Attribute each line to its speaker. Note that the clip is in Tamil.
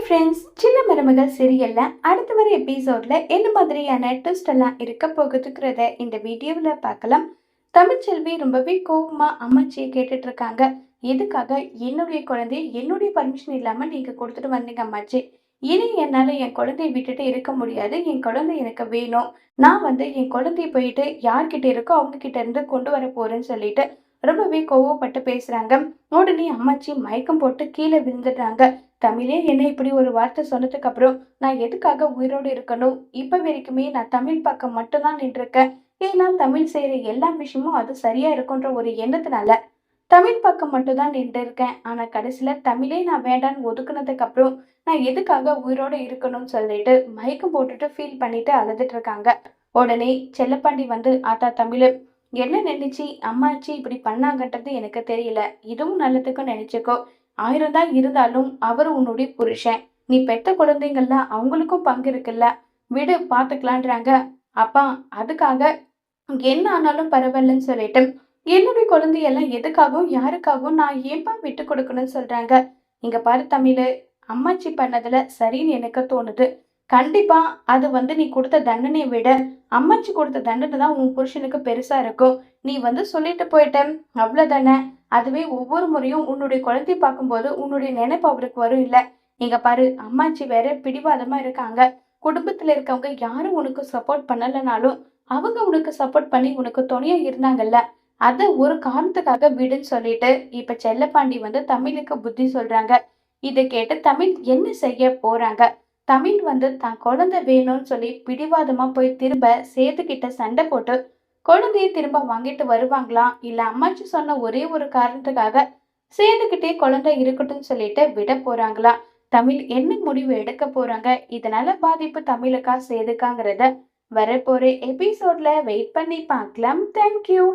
Speaker 1: ஃப்ரெண்ட்ஸ், சின்ன மருமகள் சீரியல்ல அடுத்து வர எபிசோட்ல என்ன மாதிரியான ட்விஸ்ட் எல்லாம் இருக்க போகுதுங்கிறத இந்த வீடியோவில் பார்க்கலாம். தமிழ்ச்செல்வி ரொம்பவே கோவமா அம்மாச்சியை கேட்டுட்டு இருக்காங்க. எதுக்காக என்னுடைய குழந்தை என்னுடைய பர்மிஷன் இல்லாம நீங்க கொடுத்துட்டு வந்தீங்க அம்மாச்சி? இனி என்னால என் குழந்தைய விட்டுட்டு இருக்க முடியாது. என் குழந்தை எனக்கு வேணும். நான் என் குழந்தைய போயிட்டு யார்கிட்ட இருக்கோ அவங்க கிட்ட இருந்து கொண்டு வர போறேன்னு சொல்லிட்டு ரொம்பவே கோவப்பட்டு பேசுறாங்க. உடனே அம்மாச்சி மயக்கம் போட்டு கீழே விழுந்துடுறாங்க. தமிழே என்ன இப்படி ஒரு வார்த்தை சொன்னதுக்கு அப்புறம் நான் எதுக்காக உயிரோடு இருக்கணும்? இப்ப வரைக்குமே நான் தமிழ் பக்கம் மட்டும்தான் நின்றுருக்கேன். ஏன்னா தமிழ் செய்யற எல்லா விஷயமும் அது சரியா இருக்குன்ற ஒரு எண்ணத்தினால தமிழ் பக்கம் மட்டும் தான் நின்று இருக்கேன். ஆனா கடைசியில தமிழே நான் வேண்டான்னு ஒதுக்குனதுக்கு அப்புறம் நான் எதுக்காக உயிரோட இருக்கணும்னு சொல்லிட்டு மயக்கம் போட்டுட்டு ஃபீல் பண்ணிட்டு அழுதுட்டு இருக்காங்க. உடனே செல்லப்பாண்டி ஆத்தா தமிழ், என்ன நினைச்சு அம்மாச்சி இப்படி பண்ணாங்கன்றது எனக்கு தெரியல. இதுவும் நல்லதுக்கும் நினைச்சுக்கோ. 1000 தான் இருந்தாலும் அவரு உன்னுடைய புருஷன். நீ பெத்த குழந்தைங்கள்ல அவங்களுக்கும் பங்கு இருக்குல்ல. விடு பாத்துக்கலான்றாங்க. அப்பா, அதுக்காக என்ன ஆனாலும் பரவாயில்லன்னு சொல்லிட்டு என்னுடைய குழந்தையெல்லாம் எதுக்காகவும் யாருக்காகவும் நான் ஏன்பா விட்டு கொடுக்கணும்னு சொல்றாங்க. இங்க பாரு தமிழு, அம்மாச்சி பண்ணதுல சரின்னு எனக்கு தோணுது. கண்டிப்பா அது நீ கொடுத்த தண்டனையை விட அம்மாச்சி கொடுத்த தண்டனை தான் உன் புருஷனுக்கு பெருசா இருக்கும். நீ சொல்லிட்டு போயிட்ட, அவ்வளவுதானே. அதுவே ஒவ்வொரு முறையும் உன்னுடைய குழந்தைய பார்க்கும்போது உன்னுடைய நினைப்பு அவருக்கு வரும் இல்ல. இங்க பாரு, அம்மாச்சி வேற பிடிவாதமா இருக்காங்க. குடும்பத்துல இருக்கவங்க யாரும் உனக்கு சப்போர்ட் பண்ணலனாலும் அவங்க உனக்கு சப்போர்ட் பண்ணி உனக்கு துணையா இருந்தாங்கல்ல, அத ஒரு காரணத்துக்காக விடுன்னு சொல்லிட்டு இப்ப செல்லப்பாண்டி தமிழுக்கு புத்தி சொல்றாங்க. இதை கேட்டு தமிழ் என்ன செய்ய போறாங்க? தமிழ் தான் குழந்தை வேணும்னு சொல்லி பிடிவாதமா போய் திரும்ப சேதுகிட்ட சண்டை போட்டு குழந்தைய திரும்ப வாங்கிட்டு வருவாங்களா? இல்ல அம்மாச்சி சொன்ன ஒரே ஒரு காரணத்துக்காக சேதுகிட்டே குழந்தை இருக்கட்டும் சொல்லிட்டு விட போறாங்களா? தமிழ் என்ன முடிவு எடுக்க போறாங்க? இதனால பாதிப்பு தமிழுக்கா சேதுக்காங்கிறத வரப்போற எபிசோட்ல வெயிட் பண்ணி பார்க்கலாம். தேங்க்யூ.